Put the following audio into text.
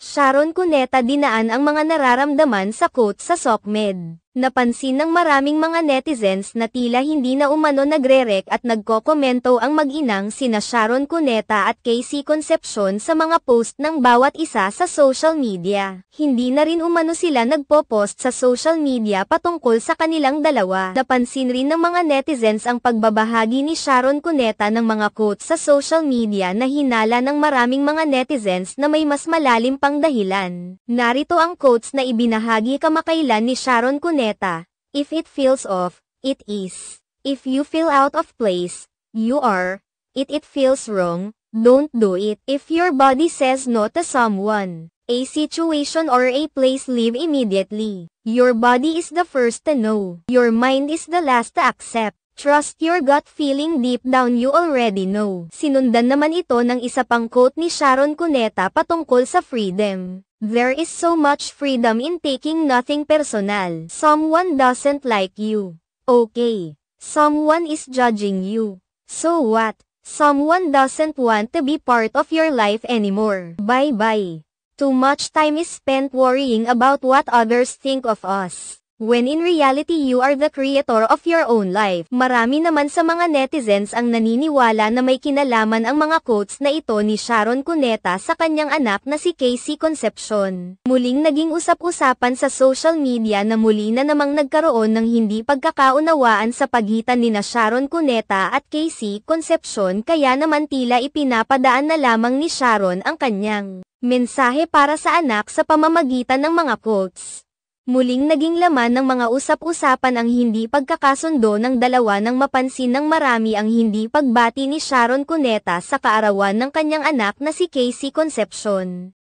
Sharon Cuneta dinaan ang mga nararamdaman sa quote sa SOCMED. Napansin ng maraming mga netizens na tila hindi na umano nagre-react at nagkokomento ang mag-inang sina Sharon Cuneta at Casey Concepcion sa mga post ng bawat isa sa social media. Hindi na rin umano sila nagpo-post sa social media patungkol sa kanilang dalawa. Napansin rin ng mga netizens ang pagbabahagi ni Sharon Cuneta ng mga quotes sa social media na hinala ng maraming mga netizens na may mas malalim pang dahilan. Narito ang quotes na ibinahagi kamakailan ni Sharon Cuneta. If it feels off, it is. If you feel out of place, you are. It feels wrong, don't do it. If your body says no to someone, a situation or a place, leave immediately. Your body is the first to know. Your mind is the last to accept. Trust your gut feeling, deep down you already know. Sinundan naman ito ng isa pang quote ni Sharon Cuneta patungkol sa freedom. There is so much freedom in taking nothing personal. Someone doesn't like you. Okay. Someone is judging you. So what? Someone doesn't want to be part of your life anymore. Bye-bye. Too much time is spent worrying about what others think of us. When in reality you are the creator of your own life. Marami naman sa mga netizens ang naniniwala na may kinalaman ang mga quotes na ito ni Sharon Cuneta sa kanyang anak na si Casey Concepcion. Muling naging usap-usapan sa social media na muli na namang nagkaroon ng hindi pagkakaunawaan sa pagitan ni Sharon Cuneta at Casey Concepcion, kaya naman tila ipinapadaan na lamang ni Sharon ang kanyang mensahe para sa anak sa pamamagitan ng mga quotes. Muling naging laman ng mga usap-usapan ang hindi pagkakasundo ng dalawa nang mapansin ng marami ang hindi pagbati ni Sharon Cuneta sa kaarawan ng kanyang anak na si Casey Concepcion.